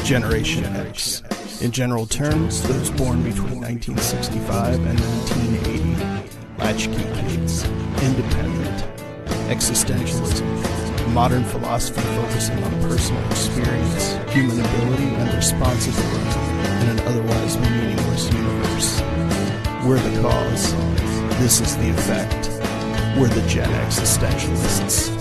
Generation X. In general terms, those born between 1965 and 1980. Latchkey kids, independent, existentialism, modern philosophy focusing on personal experience, human ability, and responsibility in an otherwise meaningless universe. We're the cause. This is the effect. We're the Gen Existentialists.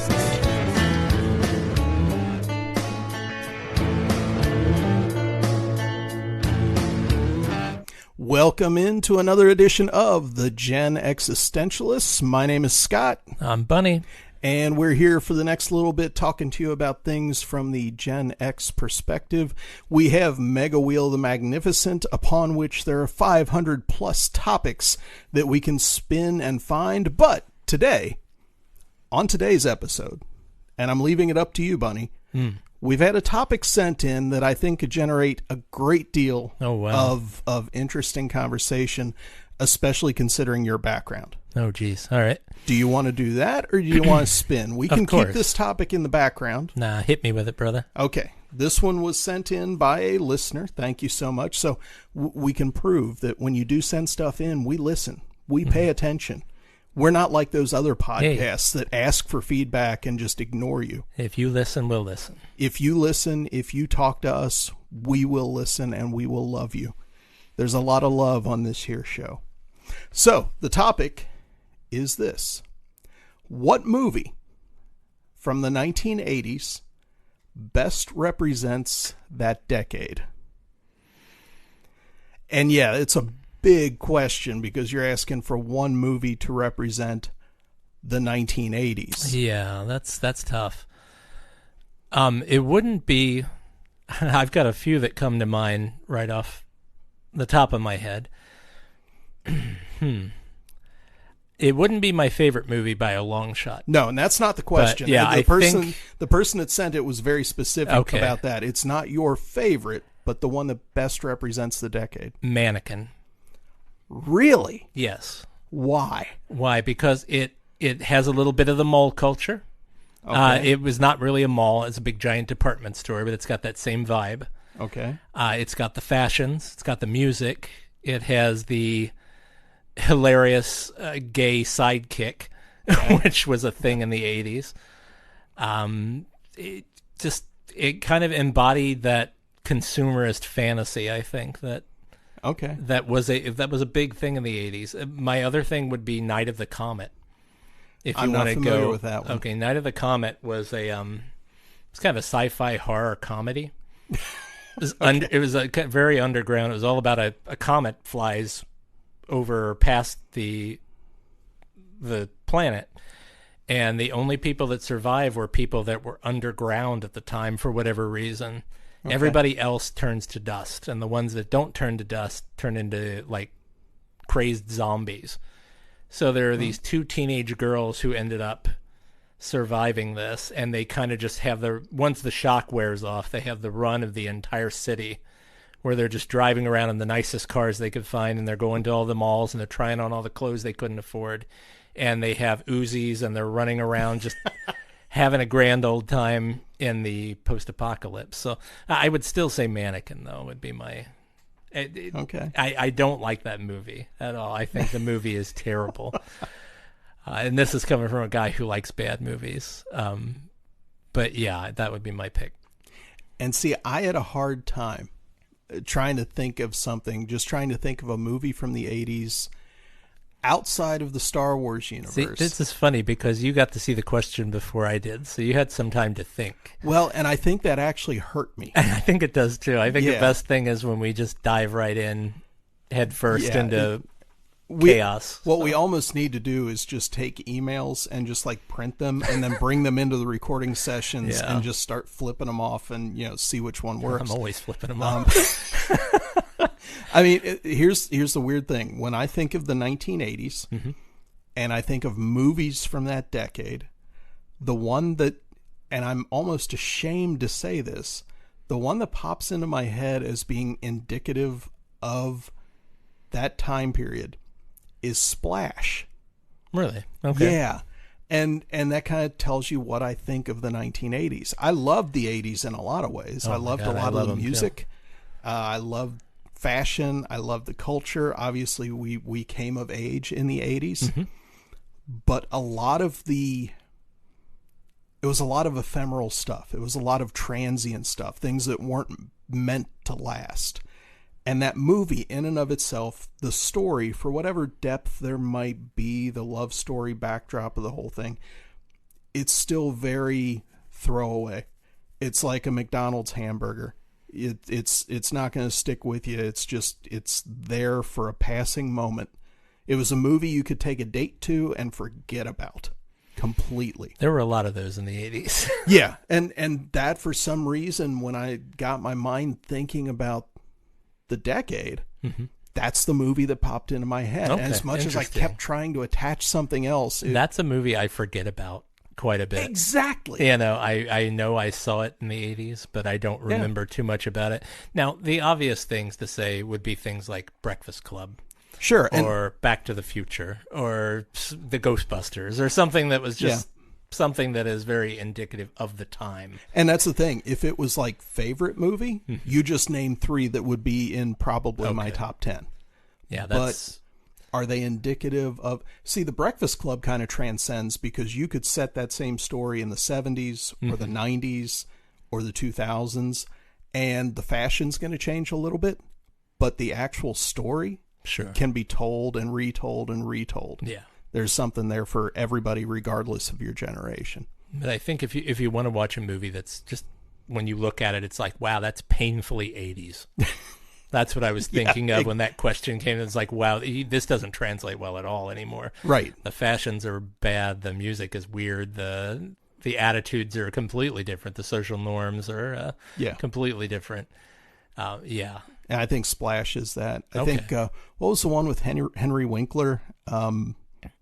Welcome into another edition of the Gen Existentialists. My name is Scott. I'm Bunny. And we're here for the next little bit talking to you about things from the Gen X perspective. We have Mega Wheel the Magnificent, upon which there are 500 plus topics that we can spin and find. But today, on today's episode, and I'm leaving it up to you, Bunny, we've had a topic sent in that I think could generate a great deal of interesting conversation, especially considering your background. Oh, geez. All right. Do you want to do that, or do you want to spin? We can keep this topic in the background. Nah, hit me with it, brother. Okay. This one was sent in by a listener. Thank you so much. So we can prove that when you do send stuff in, we listen. We pay attention. We're not like those other podcasts that ask for feedback and just ignore you. If you listen, we'll listen. If you listen, if you talk to us, we will listen and we will love you. There's a lot of love on this here show. So the topic is this. What movie from the 1980s best represents that decade? And yeah, it's a big question because you're asking for one movie to represent the 1980s. Yeah, that's tough. It wouldn't be... I've got a few that come to mind right off the top of my head. It wouldn't be my favorite movie by a long shot. No, and that's not the question. But, yeah, the person that sent it was very specific about that. It's not your favorite, but the one that best represents the decade. Mannequin. Really? Yes. Why? Why? Because it has a little bit of the mall culture. Okay. It was not really a mall. It's a big giant department store, but it's got that same vibe. Okay. It's got the fashions. It's got the music. It has the hilarious gay sidekick, which was a thing in the 80s. It kind of embodied that consumerist fantasy, I think, that was a big thing in the 80s. My other thing would be Night of the Comet. If you want to go with that one. Okay, Night of the Comet was it's kind of a sci-fi horror comedy. It was very underground. It was all about a comet flies over past the planet, and the only people that survive were people that were underground at the time for whatever reason. Okay. Everybody else turns to dust, and the ones that don't turn to dust turn into like crazed zombies. So there are these two teenage girls who ended up surviving this, and they kind of just have once the shock wears off, they have the run of the entire city, where they're just driving around in the nicest cars they could find, and they're going to all the malls, and they're trying on all the clothes they couldn't afford, and they have Uzis, and they're running around just having a grand old time in the post-apocalypse. So I would still say Mannequin, though, would be my... Okay. I don't like that movie at all. I think the movie is terrible. And this is coming from a guy who likes bad movies. But yeah, that would be my pick. And see, I had a hard time trying to think of something, just trying to think of a movie from the 80s outside of the Star Wars universe. See, this is funny because you got to see the question before I did, so you had some time to think. Well, and I think that actually hurt me. I think it does too. I think the best thing is when we just dive right in head first into chaos. What we almost need to do is just take emails and just like print them and then bring them into the recording sessions and just start flipping them off and see which one works. I'm always flipping them off. I mean, here's the weird thing. When I think of the 1980s and I think of movies from that decade, the one that, and I'm almost ashamed to say this, the one that pops into my head as being indicative of that time period is Splash. Really? Okay. Yeah. And that kind of tells you what I think of the 1980s. I loved the 80s in a lot of ways. I loved a lot of the music. I loved fashion. I loved the culture. Obviously, we came of age in the 80s. Mm-hmm. But it was a lot of ephemeral stuff. It was a lot of transient stuff, things that weren't meant to last. And that movie, in and of itself, the story, for whatever depth there might be, the love story backdrop of the whole thing, it's still very throwaway. It's like a McDonald's hamburger. It's not going to stick with you. It's there for a passing moment. It was a movie you could take a date to and forget about completely. There were a lot of those in the 80s. Yeah, and that, for some reason, when I got my mind thinking about the decade, mm-hmm. that's the movie that popped into my head. Okay, and as much as I kept trying to attach something else, that's a movie I forget about quite a bit. Exactly. You know, I know I saw it in the 80s, but I don't remember too much about it. Now, the obvious things to say would be things like Breakfast Club. Sure. Or Back to the Future, or the Ghostbusters, or something that was just something that is very indicative of the time. And that's the thing. If it was like favorite movie, mm-hmm. you just name 3 that would be in probably my top 10. Yeah, that's... But are they indicative of... See, the Breakfast Club kind of transcends, because you could set that same story in the 70s or mm-hmm. the 90s or the 2000s, and the fashion's going to change a little bit, but the actual story can be told and retold and retold. Yeah. There's something there for everybody, regardless of your generation. But I think if you want to watch a movie that's just, when you look at it, it's like, wow, that's painfully 80s. That's what I was thinking of when that question came. It's like, wow, this doesn't translate well at all anymore. Right. The fashions are bad. The music is weird. The attitudes are completely different. The social norms are completely different. Yeah. And I think Splash is that. I think, what was the one with Henry Winkler?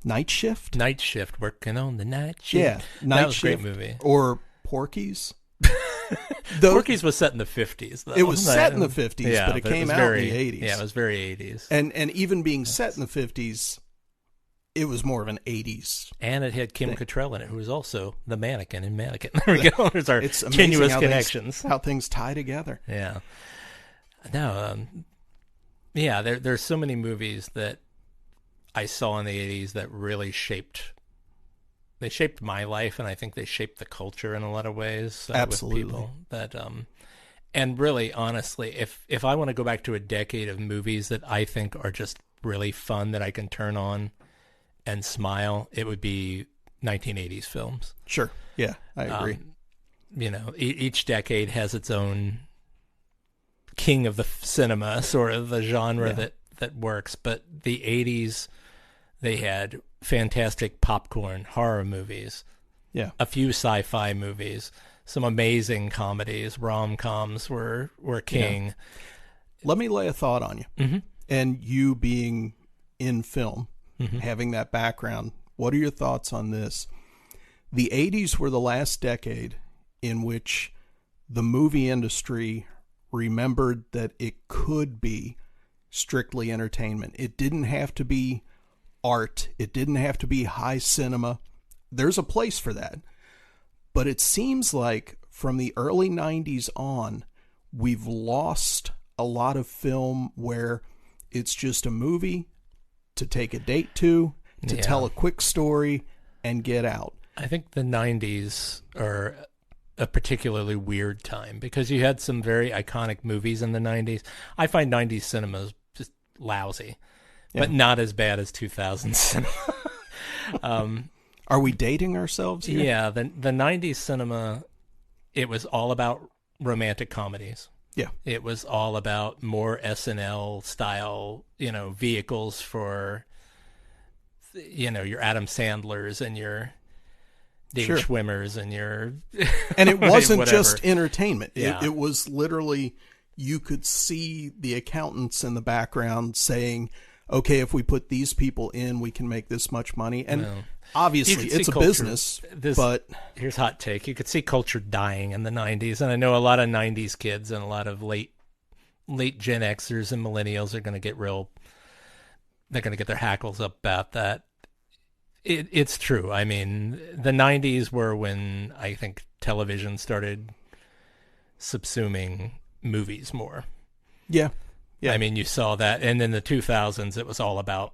Night Shift? Night Shift, working on the night shift. Yeah, Night Shift. Great movie. Or Porky's. Porky's was set in the 50s, though. It was set in the 50s, but it came out in the 80s. Yeah, it was very 80s. And even being set in the 50s, it was more of an 80s. And it had Kim Cattrall in it, who was also the mannequin in Mannequin. There we go. There's our tenuous connections. How things tie together. Yeah. No, there's so many movies that I saw in the 80s that really shaped my life, and I think they shaped the culture in a lot of ways. Absolutely. With people that, and really, honestly, if I want to go back to a decade of movies that I think are just really fun that I can turn on and smile, it would be 1980s films. Sure. Yeah, I agree. You know, each decade has its own king of the cinema, sort of the genre that works. But the 80s, they had fantastic popcorn horror movies, a few sci-fi movies, some amazing comedies, rom-coms were king. Yeah. Let me lay a thought on you. Mm-hmm. And you being in film, mm-hmm. having that background, what are your thoughts on this? The 80s were the last decade in which the movie industry remembered that it could be strictly entertainment. It didn't have to be art. It didn't have to be high cinema. There's a place for that. But it seems like from the early 90s on, we've lost a lot of film where it's just a movie to take a date to tell a quick story and get out. I think the 90s are a particularly weird time because you had some very iconic movies in the 90s. I find 90s cinema just lousy, but not as bad as 2000s cinema. Are we dating ourselves here? Yeah, the 90s cinema, it was all about romantic comedies. Yeah. It was all about more SNL style, vehicles for, your Adam Sandlers and your David Schwimmers and your... And it wasn't just entertainment. It was literally, you could see the accountants in the background saying, okay, if we put these people in, we can make this much money. And obviously it's a business, but... Here's hot take. You could see culture dying in the 90s. And I know a lot of 90s kids and a lot of late Gen Xers and millennials are going to get they're going to get their hackles up about that. It's true. I mean, the 90s were when I think television started subsuming movies more. Yeah. Yeah. I mean, you saw that. And in the 2000s, it was all about,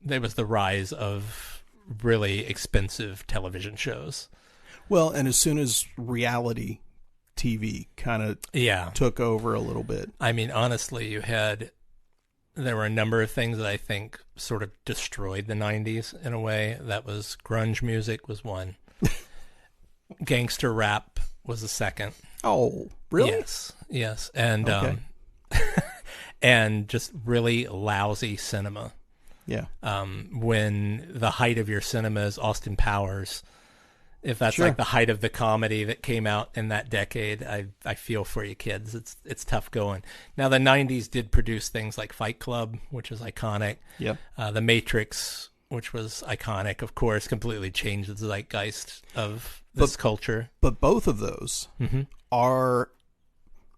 there was the rise of really expensive television shows. Well, and as soon as reality TV kind of took over a little bit. I mean, honestly, there were a number of things that I think sort of destroyed the 90s in a way. That was grunge music was one. Gangster rap was a second. Oh, really? Yes. And okay. And just really lousy cinema. Yeah. When the height of your cinema is Austin Powers, if that's Sure. like the height of the comedy that came out in that decade, I feel for you kids. It's tough going. Now the 90s did produce things like Fight Club, which is iconic. Yep. The Matrix, which was iconic, of course, completely changed the zeitgeist of this culture. But both of those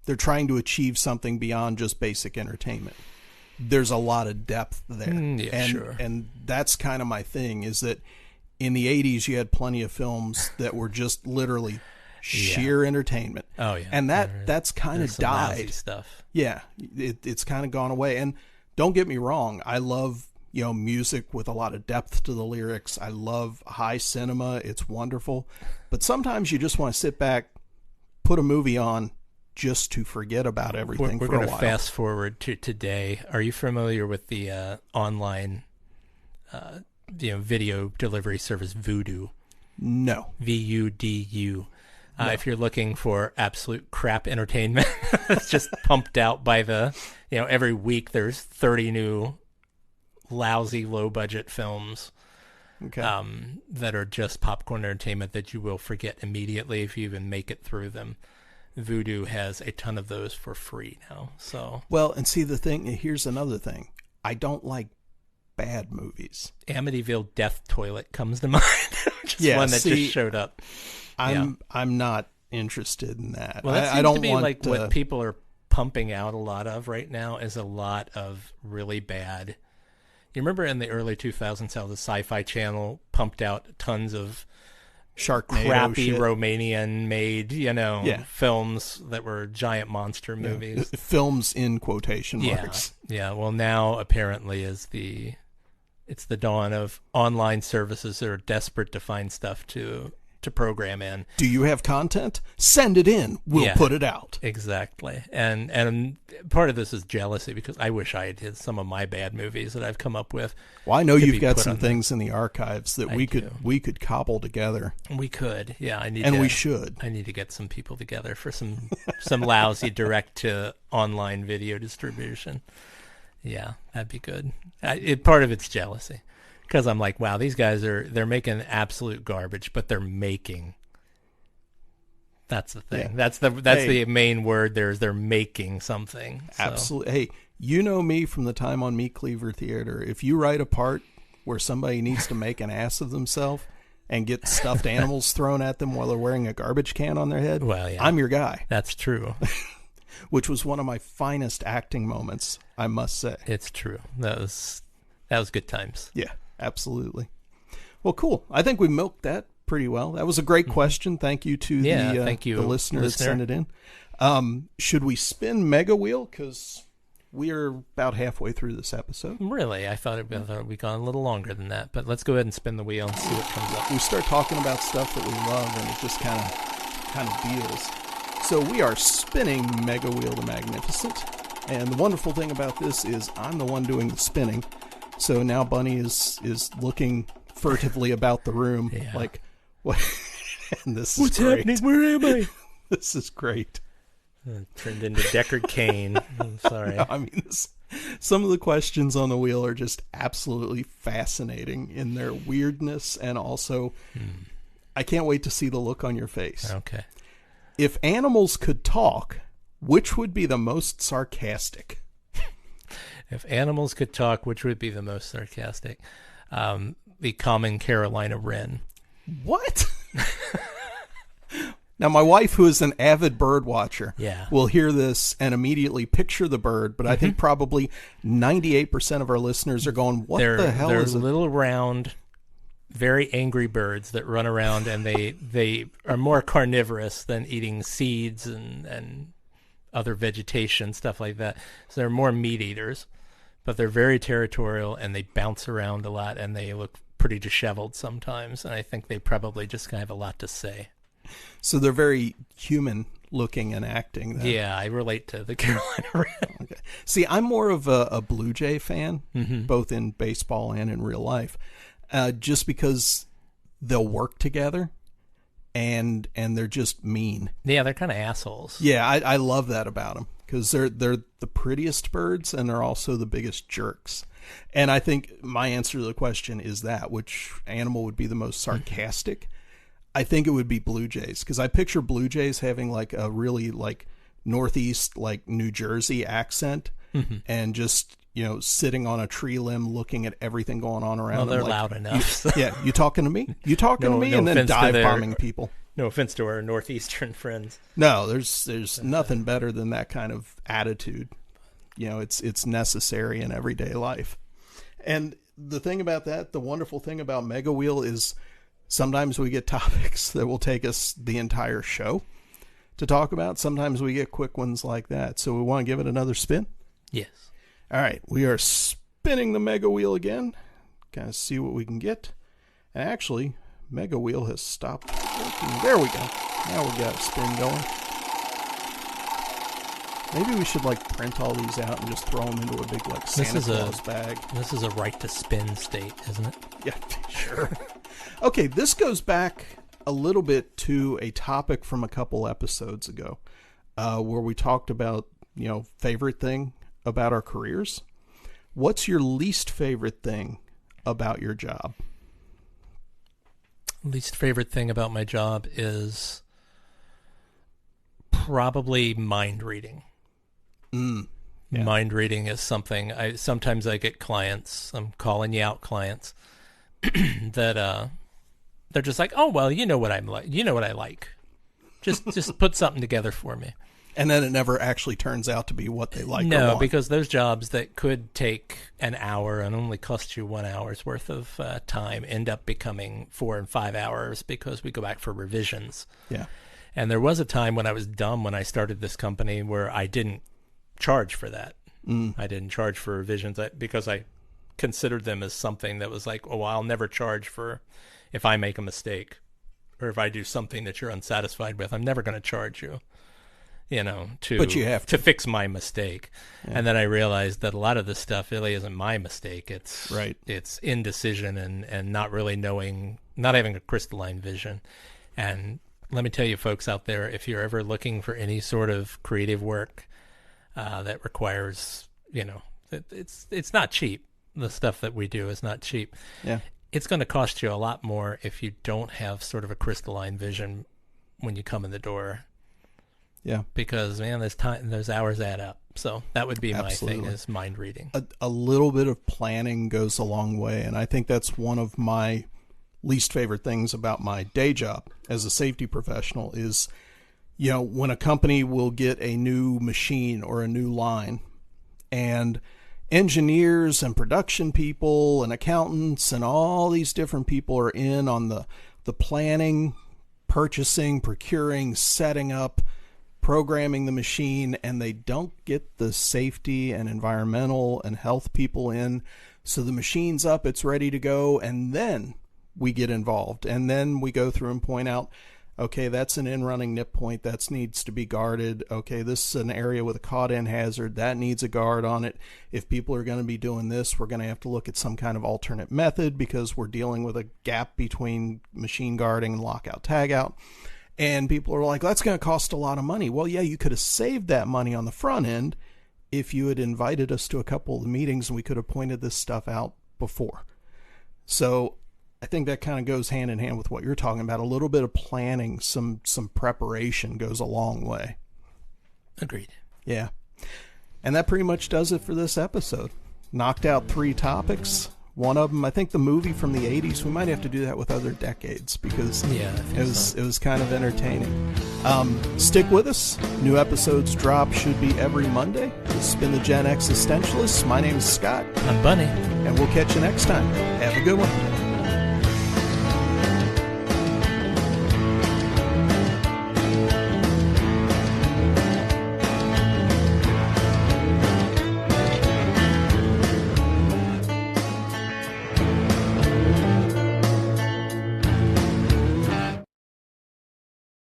they're trying to achieve something beyond just basic entertainment. There's a lot of depth there. And that's kind of my thing, is that in the 80s, you had plenty of films that were just literally sheer entertainment. Oh, yeah. And that's kind of died. Lousy stuff. Yeah, it's kind of gone away. And don't get me wrong, I love music with a lot of depth to the lyrics. I love high cinema. It's wonderful. But sometimes you just want to sit back, put a movie on, just to forget about everything We're for a while. going to fast forward to today. Are you familiar with the online video delivery service Vudu? No. VUDU. No. If you're looking for absolute crap entertainment, it's just pumped out by every week there's 30 new lousy low budget films that are just popcorn entertainment that you will forget immediately if you even make it through them. Vudu has a ton of those for free now. So and see, here's another thing. I don't like bad movies. Amityville Death Toilet comes to mind. Just one that just showed up. I'm not interested in that. Well, that seems I don't to be want like what people are pumping out a lot of right now is a lot of really bad. You remember in the early 2000s how the Sci-Fi Channel pumped out tons of Sharknado crappy shit. Romanian-made, films that were giant monster movies. Films in quotation marks. Yeah. Well, now apparently it's the dawn of online services that are desperate to find stuff to program in. Do you have content? Send it in. We'll put it out. Exactly. And part of this is jealousy because I wish I had hit some of my bad movies that I've come up with. Well, I know you've got some things in the archives that we could cobble together. We could. Yeah, we should. I need to get some people together for some lousy direct to online video distribution. Yeah, that'd be good. Part of it's jealousy. Because I'm like, wow, these guys they're making absolute garbage, but they're making. That's the thing. Yeah. That's the main word. They're making something. So. Absolutely. Hey, you know me from the time on Meat Cleaver Theater. If you write a part where somebody needs to make an ass of themselves and get stuffed animals thrown at them while they're wearing a garbage can on their head, I'm your guy. That's true. Which was one of my finest acting moments, I must say. It's true. That was good times. Yeah. Absolutely. Well, cool. I think we milked that pretty well. That was a great question. Thank you to the listener that sent it in. Should we spin Mega Wheel? Because we are about halfway through this episode. Really? I thought we'd gone a little longer than that. But let's go ahead and spin the wheel and see what comes up. We start talking about stuff that we love, and it just kind of deals. So we are spinning Mega Wheel the Magnificent. And the wonderful thing about this is I'm the one doing the spinning. So now Bunny is looking furtively about the room, like, what? And this is What's great. happening? Where am I? This is great. Turned into Deckard Cain. I'm sorry. No, I mean, some of the questions on the wheel are just absolutely fascinating in their weirdness, and also, I can't wait to see the look on your face. Okay. If animals could talk, which would be the most sarcastic? If animals could talk, which would be the most sarcastic? The common Carolina wren. What? Now, my wife, who is an avid bird watcher, will hear this and immediately picture the bird, but I think probably 98% of our listeners are going, what the hell is it? They're little round, very angry birds that run around, and they are more carnivorous than eating seeds and other vegetation, stuff like that. So they're more meat eaters, but they're very territorial, and they bounce around a lot, and they look pretty disheveled sometimes, and I think they probably just kind of have a lot to say. So they're very human looking and acting then. Yeah, I relate to the Carolina Wren. Okay. See, I'm more of a Blue Jay fan, Mm-hmm. both in baseball and in real life, just because they'll work together and they're just mean. Yeah, they're kind of assholes. Yeah, I love that about them because they're the prettiest birds and they're also the biggest jerks. And I think my answer to the question is that which animal would be the most sarcastic. I think it would be blue jays because I picture blue jays having like a really like Northeast, like New Jersey accent and just, sitting on a tree limb looking at everything going on around them. Well, they're like, loud enough. You talking to me? You talking to me? no And then offense to dive bombing people. No offense to our Northeastern friends. No, there's nothing better than that kind of attitude. It's necessary in everyday life. And the thing about that, the wonderful thing about Mega Wheel is sometimes we get topics that will take us the entire show to talk about. Sometimes we get quick ones like that. So we want to give it another spin? Yes. All right. We are spinning the Mega Wheel again. Kind of see what we can get. And actually, Mega Wheel has stopped working. There we go. Now we got a spin going. Maybe we should print all these out and just throw them into a big Santa Claus bag. This is a right to spin state, isn't it? Yeah, sure. Okay, this goes back a little bit to a topic from a couple episodes ago, where we talked about, favorite thing about our careers. What's your least favorite thing about your job? Least favorite thing about my job is probably mind reading. Yeah. Mind reading is something sometimes I get clients, I'm calling you out clients that they're just like, oh well, what I'm like, what I like. Just put something together for me. And then it never actually turns out to be what they like. No, or want. because those jobs that could take an hour and only cost you 1 hour's worth of time end up becoming 4 and 5 hours because we go back for revisions. Yeah. And there was a time when I was dumb when I started this company where I didn't charge for that. I didn't charge for revisions because I considered them as something that was like, oh, I'll never charge for if I make a mistake or if I do something that you're unsatisfied with. I'm never going to charge you, But you have to fix my mistake. Yeah. And then I realized that a lot of this stuff really isn't my mistake. It's right. It's indecision and not really knowing, not having a crystalline vision. And let me tell you, folks out there, if you're ever looking for any sort of creative work that requires, it's not cheap. The stuff that we do is not cheap. Yeah. It's going to cost you a lot more if you don't have sort of a crystalline vision when you come in the door. Yeah. Because, man, those hours add up. So that would be Absolutely. My thing is mind reading. A little bit of planning goes a long way. And I think that's one of my least favorite things about my day job as a safety professional is, when a company will get a new machine or a new line and engineers and production people and accountants and all these different people are in on the planning, purchasing, procuring, setting up, programming the machine, and they don't get the safety and environmental and health people in. So the machine's up, it's ready to go, and then we get involved. And then we go through and point out, okay, that's an in-running nip point. That needs to be guarded. Okay, this is an area with a caught-in hazard. That needs a guard on it. If people are going to be doing this, we're going to have to look at some kind of alternate method because we're dealing with a gap between machine guarding and lockout-tagout. And people are like, that's going to cost a lot of money. Well, yeah, you could have saved that money on the front end if you had invited us to a couple of the meetings and we could have pointed this stuff out before. So I think that kind of goes hand in hand with what you're talking about. A little bit of planning, some preparation goes a long way. Agreed. Yeah. And that pretty much does it for this episode. Knocked out 3 topics. One of them, I think the movie from the 80s, we might have to do that with other decades because it was kind of entertaining. Stick with us. New episodes drop should be every Monday. This has been the Gen Existentialists. My name is Scott. I'm Bunny. And we'll catch you next time. Have a good one.